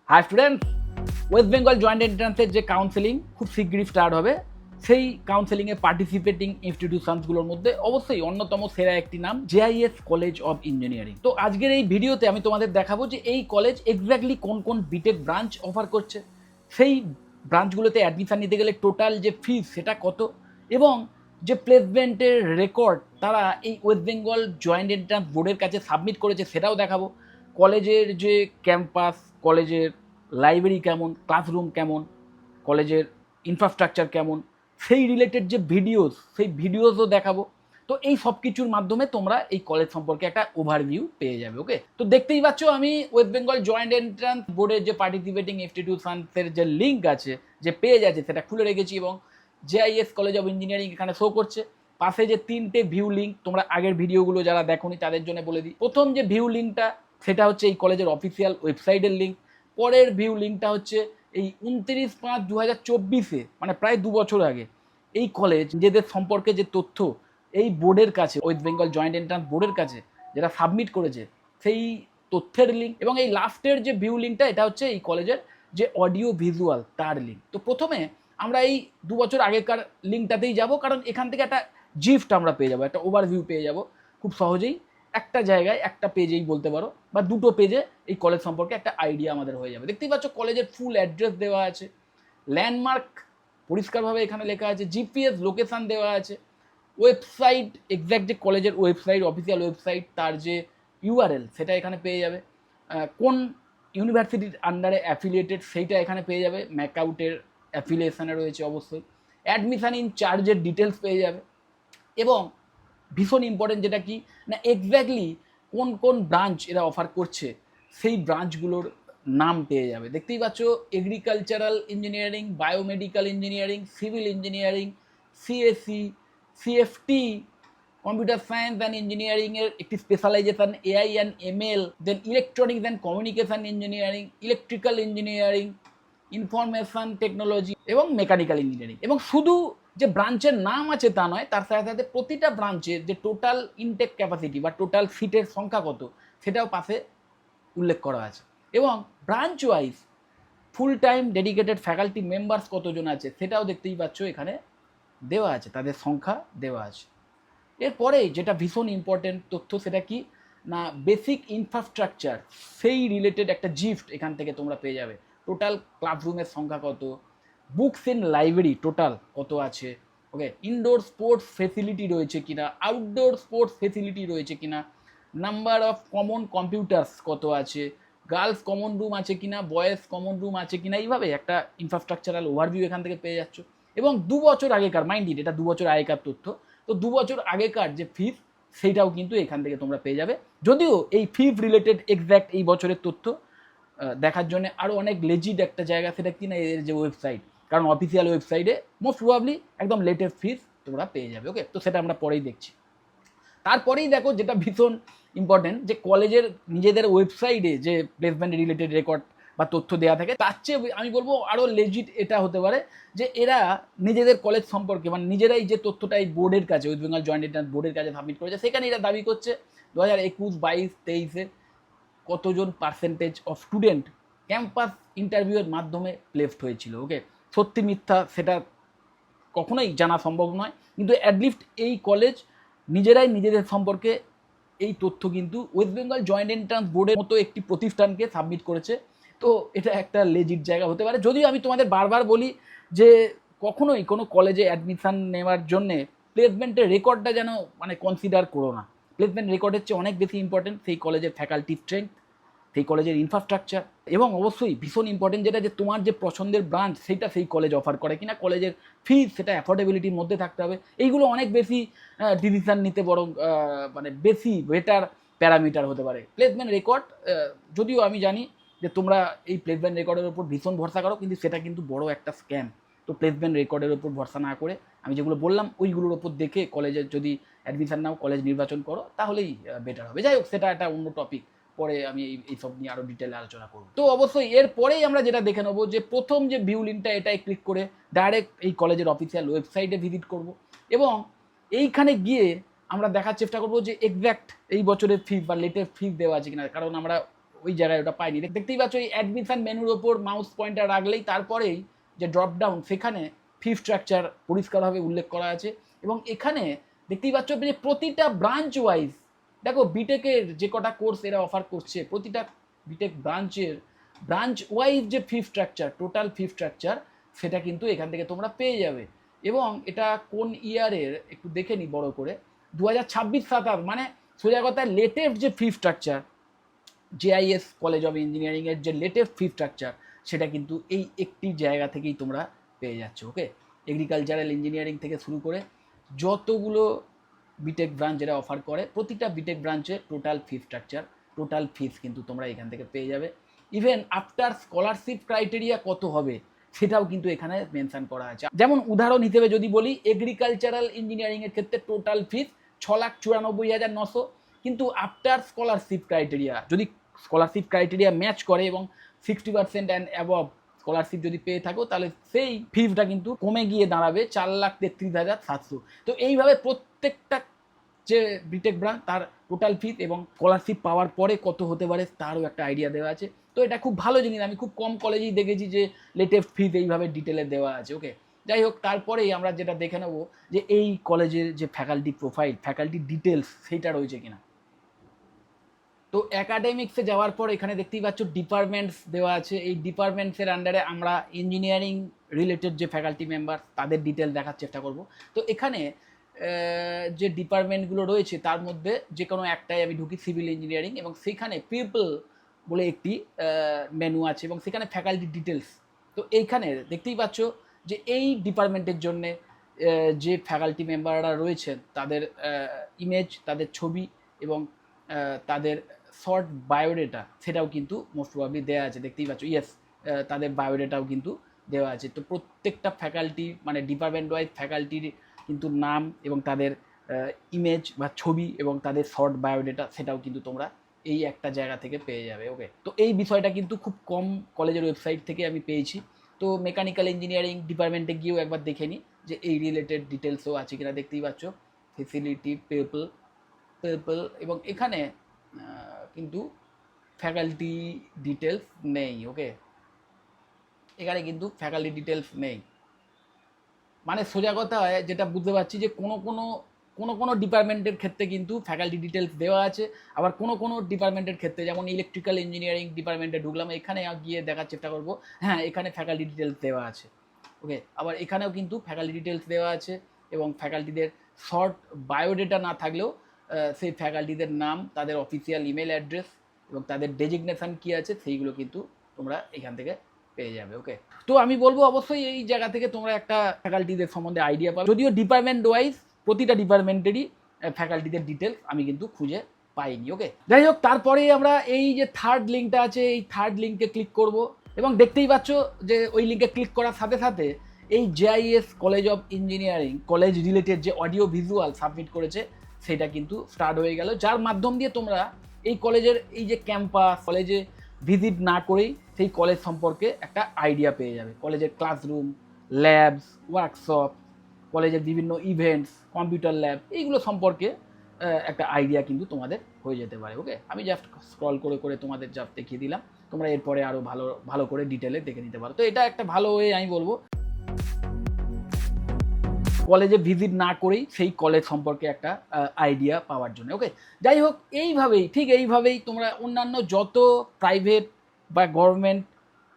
High students, West Bengal joint এন্ট্রান্সের যে counselling খুব শীঘ্রই স্টার্ট হবে, সেই কাউন্সেলিংয়ে পার্টিসিপেটিং ইনস্টিটিউশনসগুলোর মধ্যে অবশ্যই অন্যতম সেরা একটি নাম জেআইএস কলেজ অফ ইঞ্জিনিয়ারিং। তো আজকের এই ভিডিওতে আমি তোমাদের দেখাবো যে এই কলেজ এক্স্যাক্টলি কোন কোন বিটেক ব্রাঞ্চ অফার করছে, সেই ব্রাঞ্চগুলোতে অ্যাডমিশন নিতে গেলে টোটাল যে ফিস সেটা কত, এবং যে প্লেসমেন্টের রেকর্ড তারা এই ওয়েস্ট বেঙ্গল জয়েন্ট এন্ট্রান্স বোর্ডের কাছে সাবমিট করেছে সেটাও দেখাবো। কলেজের যে ক্যাম্পাস, কলেজের লাইব্রেরি কেমন, ক্লাসরুম কেমন, কলেজের ইনফ্রাস্ট্রাকচার কেমন, সেই রিলেটেড যে ভিডিওস, সেই ভিডিওসও দেখাবো। তো এই সব কিছুর মাধ্যমে তোমরা এই কলেজ সম্পর্কে একটা ওভারভিউ পেয়ে যাবে। ওকে, তো দেখতেই পাচ্ছ আমি ওয়েস্ট বেঙ্গল জয়েন্ট এন্ট্রান্স বোর্ডের যে পার্টিসিপেটিং ইনস্টিটিউশনসের যে লিঙ্ক আছে, যে পেজ আছে, সেটা খুলে রেখেছি এবং জেআইএস কলেজ অফ ইঞ্জিনিয়ারিং এখানে শো করছে। পাশে যে তিনটে ভিউ লিঙ্ক, তোমরা আগের ভিডিওগুলো যারা দেখোনি তাদের জন্য বলে দিই। প্রথম যে ভিউ লিঙ্কটা সেটা হচ্ছে এই কলেজের অফিসিয়াল ওয়েবসাইটের লিঙ্ক। পরের ভিউ লিঙ্কটা হচ্ছে এই 29/5/2024, মানে প্রায় 2 বছর আগে এই কলেজ নিজেদের সম্পর্কে যে তথ্য এই বোর্ডের কাছে, ওয়েস্ট বেঙ্গল জয়েন্ট এন্ট্রান্স বোর্ডের কাছে যেটা সাবমিট করেছে, সেই তথ্যের লিঙ্ক। এবং এই লাস্টের যে ভিউ লিঙ্কটা, এটা হচ্ছে এই কলেজের যে অডিও ভিজুয়াল তার লিঙ্ক। তো প্রথমে আমরা এই 2 বছর আগেকার লিঙ্কটাতেই যাব, কারণ এখান থেকে একটা জিফট আমরা পেয়ে যাবো, একটা ওভারভিউ পেয়ে যাব খুব সহজেই। একটা জায়গায়, একটা পেজেই বলতে পারো, বা দুটো পেজে এই কলেজ সম্পর্কে একটা আইডিয়া আমাদের হয়ে যাবে। দেখতেই পাচ্ছ কলেজের ফুল অ্যাড্রেস দেওয়া আছে, ল্যান্ডমার্ক পরিষ্কারভাবে এখানে লেখা আছে, জিপিএস লোকেশান দেওয়া আছে, ওয়েবসাইট, এক্স্যাক্ট যে কলেজের ওয়েবসাইট, অফিসিয়াল ওয়েবসাইট, তার যে ইউআরএল সেটা এখানে পেয়ে যাবে। কোন ইউনিভার্সিটির আন্ডারে অ্যাফিলিয়েটেড সেইটা এখানে পেয়ে যাবে, ম্যাকআউটের অ্যাফিলিয়েশনে রয়েছে অবশ্যই। অ্যাডমিশন ইন চার্জের ডিটেলস পেয়ে যাবে, এবং ভীষণ ইম্পর্টেন্ট যেটা কি না, এক্স্যাক্টলি কোন কোন ব্রাঞ্চ এরা অফার করছে সেই ব্রাঞ্চগুলোর নাম পেয়ে যাবে। দেখতেই পাচ্ছ agricultural engineering, biomedical engineering, civil engineering, CSC, CFT, computer science and ইঞ্জিনিয়ারিংয়ের একটি specialization AI and ML, then electronics and communication engineering, electrical engineering, information technology এবং মেকানিক্যাল ইঞ্জিনিয়ারিং। এবং শুধু যে ব্রাঞ্চের নাম আছে তা নয়, তার সাথে সাথে প্রতিটা ব্রাঞ্চের যে টোটাল ইনটেক ক্যাপাসিটি বা টোটাল সিটের সংখ্যা কত সেটাও পাশে উল্লেখ করা আছে। এবং branch wise full time dedicated faculty members কতজন আছে সেটাও দেখতেই পাচ্ছ এখানে দেওয়া আছে, তাদের সংখ্যা দেওয়া আছে। এরপরে যেটা ভীষণ ইম্পর্টেন্ট তথ্য সেটা কি না, বেসিক ইনফ্রাস্ট্রাকচার, সেই রিলেটেড একটা জিফট এখান থেকে তোমরা পেয়ে যাবে। টোটাল ক্লাসরুমের সংখ্যা কত, বুকস ইন লাইব্রেরি টোটাল কত আছে, ওকে, ইনডোর স্পোর্টস ফেসিলিটি রয়েছে কিনা, আউটডোর স্পোর্টস ফেসিলিটি রয়েছে কিনা, নাম্বার অফ কমন কম্পিউটার্স কত আছে, গার্লস কমন রুম আছে কিনা, বয়েজ কমন রুম আছে কিনা, এইভাবে একটা ইনফ্রাস্ট্রাকচারাল ওভারভিউ এখান থেকে পেয়ে যাচ্ছ। এবং 2 বছর আগেকার, মাইন্ড ইট, এটা 2 বছর আগেকার তথ্য, তো 2 বছর আগেকার যে ফিস সেইটাও কিন্তু এখান থেকে তোমরা পেয়ে যাবে। যদিও এই ফিস রিলেটেড এক্স্যাক্ট এই বছরের তথ্য দেখার জন্য আরও অনেক লেজিড একটা জায়গা, সেটা কিনা এর যে ওয়েবসাইট, কারণ অফিসিয়াল ওয়েবসাইটে মোস্ট প্রবাবলি একদম লেটেস্ট ফিস তোমরা পেয়ে যাবে। ওকে, তো সেটা আমরা পরেই দেখছি। তারপরেই দেখো যেটা ভীষণ ইম্পর্টেন্ট, যে কলেজের নিজেদের ওয়েবসাইটে যে প্লেসমেন্ট রিলেটেড রেকর্ড বা তথ্য দেওয়া থাকে, তার চেয়ে আমি বলবো আরও লেজিট এটা হতে পারে যে এরা নিজেদের কলেজ সম্পর্কে, মানে নিজেরাই যে তথ্যটা এই বোর্ডের কাছে, ওয়েস্ট বেঙ্গল জয়েন্ট এন্ট্রান্স বোর্ডের কাছে সাবমিট করেছে, সেখানে এরা দাবি করছে 2021, 22, 23-এ কতজন পার্সেন্টেজ অফ স্টুডেন্ট ক্যাম্পাস ইন্টারভিউয়ের মাধ্যমে প্লেসড হয়েছিল। ওকে, সত্যি মিথ্যা সেটা কখনোই জানা সম্ভব নয়, কিন্তু অ্যাটলিস্ট এই কলেজ নিজেরাই নিজেদের সম্পর্কে এই তথ্য কিন্তু ওয়েস্ট বেঙ্গল জয়েন্ট এন্ট্রান্স বোর্ডের মতো একটি প্রতিষ্ঠানকে সাবমিট করেছে। তো এটা একটা লেজিট জায়গা হতে পারে। যদিও আমি তোমাদের বারবার বলি যে কখনোই কোনো কলেজে অ্যাডমিশান নেওয়ার জন্যে প্লেসমেন্টের রেকর্ডটা যেন মানে কনসিডার করো না। প্লেসমেন্ট রেকর্ডের চেয়ে অনেক বেশি ইম্পর্টেন্ট সেই কলেজের ফ্যাকাল্টি স্ট্রেংথ, সেই কলেজের ইনফ্রাস্ট্রাকচার, এবং অবশ্যই ভীষণ ইম্পর্টেন্ট যেটা, যে তোমার যে পছন্দের ব্রাঞ্চ সেইটা সেই কলেজ অফার করে কিনা, কলেজের ফিস সেটা অ্যাফোর্ডেবিলিটির মধ্যে থাকতে হবে। এইগুলো অনেক বেশি ডিসিশান নিতে বরং মানে বেশি বেটার প্যারামিটার হতে পারে। প্লেসমেন্ট রেকর্ড, যদিও আমি জানি যে তোমরা এই প্লেসমেন্ট রেকর্ডের উপর ভীষণ ভরসা করো, কিন্তু সেটা কিন্তু বড় একটা স্ক্যাম। তো প্লেসমেন্ট রেকর্ডের উপর ভরসা না করে আমি যেগুলো বললাম ওইগুলোর ওপর দেখে কলেজের যদি অ্যাডমিশান নাও, কলেজ নির্বাচন করো, তাহলেই বেটার হবে। যাই হোক, সেটা একটা অন্য টপিক, পরে আমি এইসব নিয়ে আরও ডিটেলে আলোচনা করব। তো অবশ্যই এরপরেই আমরা যেটা দেখে নেবো, যে প্রথম যে ভিউ লিঙ্কটা, এটাই ক্লিক করে ডাইরেক্ট এই কলেজের অফিসিয়াল ওয়েবসাইটে ভিজিট করব, এবং এইখানে গিয়ে আমরা দেখার চেষ্টা করবো যে এক্স্যাক্ট এই বছরের ফিস বা লেটেস্ট ফিস দেওয়া আছে কিনা। কারণ আমরা ওই জায়গায় ওটা পাইনি। দেখতেই পাচ্ছ এই অ্যাডমিশন মেনুর ওপর মাউস পয়েন্টার রাখলেই তারপরেই যে ড্রপ ডাউন সেখানে ফি স্ট্রাকচার পরিষ্কারভাবে উল্লেখ করা আছে এবং এখানে দেখতেই পাচ্ছ যে প্রতিটা ব্রাঞ্চ ওয়াইজ দেখো বিটেকের যে কটা কোর্স এরা অফার করছে প্রতিটা বিটেক ব্রাঞ্চ ওয়াইজ যে ফি স্ট্রাকচার টোটাল ফি স্ট্রাকচার সেটা কিন্তু এখান থেকে তোমরা পেয়ে যাবে এবং এটা কোন ইয়ারের একটু দেখে নি বড় করে 2026-27 মানে সোজা কথা লেটেস্ট যে fee structure JIS college of ইঞ্জিনিয়ারিংয়ের যে লেটেস্ট ফি স্ট্রাকচার সেটা কিন্তু এই একটি জায়গা থেকেই তোমরা পেয়ে যাচ্ছ। ওকে, এগ্রিকালচারাল ইঞ্জিনিয়ারিং থেকে শুরু করে যতগুলো বিটেক ব্রাঞ্চ এরা অফার করে প্রতিটা বিটেক ব্রাঞ্চের total fee structure total fees কিন্তু তোমরা এখান থেকে পেয়ে যাবে। ইভেন আফটার স্কলারশিপ ক্রাইটেরিয়া কত হবে সেটাও কিন্তু এখানে মেনশন করা আছে। যেমন উদাহরণ হিসেবে যদি বলি এগ্রিকালচারাল ইঞ্জিনিয়ারিংয়ের ক্ষেত্রে টোটাল ফিস 6,94,900, কিন্তু আফটার স্কলারশিপ ক্রাইটেরিয়া যদি স্কলারশিপ ক্রাইটেরিয়া ম্যাচ করে এবং 60% অ্যান্ড অ্যাবভ স্কলারশিপ যদি পেয়ে থাকো তাহলে সেই ফিসটা কিন্তু কমে গিয়ে দাঁড়াবে 4,33,700। তো এইভাবে প্রত্যেকটা যে বিটেক ব্রাঞ্চ তার টোটাল ফিস এবং স্কলারশিপ পাওয়ার পরে কত হতে পারে তারও একটা আইডিয়া দেওয়া আছে। তো এটা খুব ভালো জিনিস, আমি খুব কম কলেজেই দেখেছি যে লেটেস্ট ফিস এইভাবে ডিটেলে দেওয়া আছে। ওকে, যাই হোক তারপরেই আমরা যেটা দেখে নেবো যে এই কলেজের যে ফ্যাকাল্টি প্রোফাইল ফ্যাকাল্টি ডিটেলস সেইটা রয়েছে কিনা। তো অ্যাকাডেমিক্সে যাওয়ার পর এখানে দেখতেই পাচ্ছ ডিপার্টমেন্টস দেওয়া আছে। এই ডিপার্টমেন্টসের আন্ডারে আমরা ইঞ্জিনিয়ারিং রিলেটেড যে ফ্যাকাল্টি মেম্বার তাদের ডিটেল দেখার চেষ্টা করব। তো এখানে যে ডিপার্টমেন্টগুলো রয়েছে তার মধ্যে যে কোনো একটাই আমি ঢুকি সিভিল ইঞ্জিনিয়ারিং এবং সেখানে পিপল বলে একটি মেনু আছে এবং সেখানে ফ্যাকাল্টি ডিটেলস। তো এইখানে দেখতেই পাচ্ছ যে এই ডিপার্টমেন্টের জন্যে যে ফ্যাকাল্টি মেম্বাররা রয়েছেন তাদের ইমেজ তাদের ছবি এবং তাদের শর্ট বায়োডেটা সেটাও কিন্তু মোস্ট প্রবাবলি দেওয়া আছে। দেখতেই পাচ্ছ ইয়েস তাদের বায়োডেটাও কিন্তু দেওয়া আছে। তো প্রত্যেকটা ফ্যাকাল্টি মানে ডিপার্টমেন্ট ওয়াইজ ফ্যাকাল্টির কিন্তু নাম এবং তাদের ইমেজ বা ছবি এবং তাদের শর্ট বায়োডেটা সেটাও কিন্তু তোমরা এই একটা জায়গা থেকে পেয়ে যাবে। ওকে, তো এই বিষয়টা কিন্তু খুব কম কলেজের ওয়েবসাইট থেকে আমি পেয়েছি। তো মেকানিক্যাল ইঞ্জিনিয়ারিং ডিপার্টমেন্টে গিয়েও একবার দেখে নিই যে এই রিলেটেড ডিটেলসও আছে কিনা। দেখতেই পাচ্ছ ফেসিলিটি পিপল এবং এখানে কিন্তু ফ্যাকাল্টি ডিটেলস নেই। ওকে, এখানে কিন্তু ফ্যাকাল্টি ডিটেলস নেই, মানে সোজা কথা হয় যেটা বুঝতে পারছি যে কোনো ডিপার্টমেন্টের ক্ষেত্রে কিন্তু ফ্যাকাল্টি ডিটেলস দেওয়া আছে, আবার কোনো ডিপার্টমেন্টের ক্ষেত্রে যেমন ইলেকট্রিক্যাল ইঞ্জিনিয়ারিং ডিপার্টমেন্টে ঢুকলাম এখানে গিয়ে দেখার চেষ্টা করব হ্যাঁ এখানে ফ্যাকাল্টি ডিটেলস দেওয়া আছে। ওকে, আবার এখানেও কিন্তু ফ্যাকাল্টি ডিটেলস দেওয়া আছে এবং ফ্যাকাল্টিদের শর্ট বায়োডেটা না থাকলেও সেই ফ্যাকাল্টিদের নাম তাদের অফিসিয়াল ইমেল অ্যাড্রেস এবং তাদের ডেজিগনেশন কী আছে সেইগুলো কিন্তু তোমরা এখান থেকে পেয়ে যাবে। ওকে, তো আমি বলবো অবশ্যই এই জায়গা থেকে তোমরা একটা ফ্যাকাল্টিদের সম্বন্ধে আইডিয়া পাবে, যদিও ডিপার্টমেন্ট ওয়াইজ প্রতিটা ডিপার্টমেন্টেরই ফ্যাকাল্টিদের ডিটেলস আমি কিন্তু খুঁজে পাইনি। ওকে, যাই হোক তারপরেই আমরা এই যে থার্ড লিঙ্কটা আছে এই থার্ড লিঙ্কে ক্লিক করব এবং দেখতেই পাচ্ছ যে ওই লিঙ্কে ক্লিক করার সাথে সাথে এই JIS college of engineering college related যে অডিও ভিজুয়াল সাবমিট করেছে সেটা কিন্তু স্টার্ট হয়ে গেল, যার মাধ্যম দিয়ে তোমরা এই কলেজের এই যে ক্যাম্পাস কলেজে ভিজিট না করেই সেই কলেজ সম্পর্কে একটা আইডিয়া পেয়ে যাবে। কলেজের ক্লাসরুম, ল্যাবস, ওয়ার্কশপ, কলেজের বিভিন্ন ইভেন্টস, কম্পিউটার ল্যাব এইগুলো সম্পর্কে একটা আইডিয়া কিন্তু তোমাদের হয়ে যেতে পারে। ওকে, আমি জাস্ট স্ক্রল করে তোমাদের জাস্ট দেখিয়ে দিলাম, তোমরা এরপরে আরও ভালো করে ডিটেলে দেখে নিতে পারো। তো এটা একটা ভালো ওয়ে আমি বলবো কলেজে ভিজিট না করেই সেই কলেজ সম্পর্কে একটা আইডিয়া পাওয়ার জন্য। ওকে, যাই হোক এইভাবেই তোমরা অন্যান্য যত প্রাইভেট বা গভর্নমেন্ট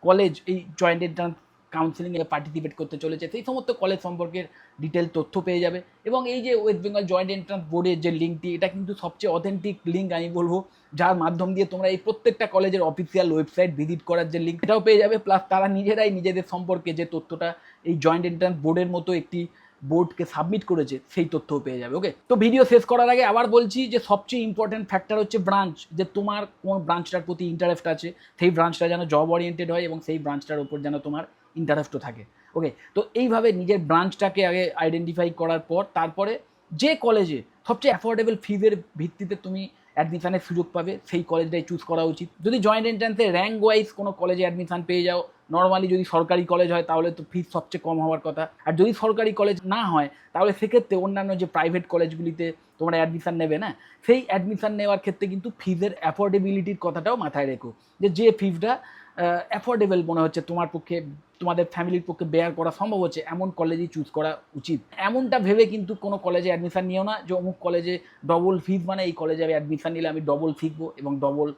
কলেজ এই জয়েন্ট এন্ট্রান্স কাউন্সিলিংয়ে পার্টিসিপেট করতে চলেছে সেই সমস্ত কলেজ সম্পর্কের ডিটেল তথ্য পেয়ে যাবে। এবং এই যে ওয়েস্ট বেঙ্গল জয়েন্ট এন্ট্রান্স বোর্ডের যে লিঙ্কটি এটা কিন্তু সবচেয়ে অথেন্টিক লিঙ্ক আমি বলবো, যার মাধ্যম দিয়ে তোমরা এই প্রত্যেকটা কলেজের অফিসিয়াল ওয়েবসাইট ভিজিট করার যে লিঙ্ক এটাও পেয়ে যাবে, প্লাস তারা নিজেরাই নিজেদের সম্পর্কে যে তথ্যটা এই জয়েন্ট এন্ট্রান্স বোর্ডের মতো একটি বোর্ডকে সাবমিট করেছে সেই তথ্যও পেয়ে যাবে। ওকে, তো ভিডিও শেষ করার আগে আবার বলছি যে সবচেয়ে ইম্পর্টেন্ট ফ্যাক্টর হচ্ছে ব্রাঞ্চ, যে তোমার কোন ব্রাঞ্চটার প্রতি ইন্টারেস্ট আছে সেই ব্রাঞ্চটা যেন জব ওরিয়েন্টেড হয় এবং সেই ব্রাঞ্চটার উপর যেন তোমার ইন্টারেস্টও থাকে। ওকে, তো এইভাবে নিজের ব্রাঞ্চটাকে আগে আইডেন্টিফাই করার পর তারপরে যে কলেজে সবচেয়ে অ্যাফোর্ডেবল ফিজের ভিত্তিতে তুমি অ্যাডমিশনের সুযোগ পাবে সেই কলেজটাই চুজ করা উচিত। যদি জয়েন্ট এন্ট্রান্সে র্যাঙ্ক ওয়াইজ কোনো কলেজে অ্যাডমিশন পেয়ে যাও, নর্মালি যদি সরকারি কলেজ হয় তাহলে তো ফিস সবচেয়ে কম হওয়ার কথা, আর যদি সরকারি কলেজ না হয় তাহলে সেক্ষেত্রে অন্যান্য যে প্রাইভেট কলেজগুলিতে তোমরা অ্যাডমিশন নেবে না, সেই অ্যাডমিশন নেওয়ার ক্ষেত্রে কিন্তু ফিজের অ্যাফোর্ডেবিলিটির কথাটাও মাথায় রেখো, যে ফিজটা অ্যাফোর্ডেবল মনে হচ্ছে তোমার পক্ষে, তোমাদের ফ্যামিলির পক্ষে বেয়ার করা সম্ভব হচ্ছে এমন কলেজই চুজ করা উচিত। এমনটা ভেবে কিন্তু কোনো কলেজে অ্যাডমিশন নিও না যে অমুক কলেজে ডবল ফিজ মানে এই কলেজে আমি অ্যাডমিশন নিলে আমি ডবল শিখবো এবং ডবল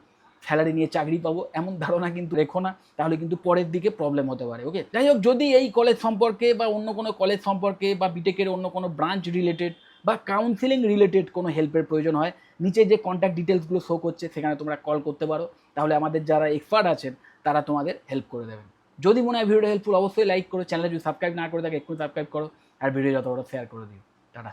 স্যালারি নিয়ে চাকরি পাবো, এমন ধারণা কিন্তু রেখো না, তাহলে কিন্তু পরের দিকে প্রবলেম হতে পারে। ওকে, যাই হোক, যদি এই কলেজ সম্পর্কে বা অন্য কোনো কলেজ সম্পর্কে বা বিটেকের অন্য কোনো ব্রাঞ্চ রিলেটেড বা কাউন্সিলিং রিলেটেড কোনো হেল্পের প্রয়োজন হয়, নিচে যে কন্ট্যাক্ট ডিটেলসগুলো শো করছে সেখানে তোমরা কল করতে পারো, তাহলে আমাদের যারা এক্সপার্ট আছেন তারা তোমাদের হেল্প করে দেবেন। যদি মনে হয় ভিডিওটা হেল্পফুল অবশ্যই লাইক করো, চ্যানেলে যদি সাবস্ক্রাইব না করে থাকে এক্ষুনি সাবস্ক্রাইব করো, আর ভিডিও যত বড় শেয়ার করে দিও। টাটা।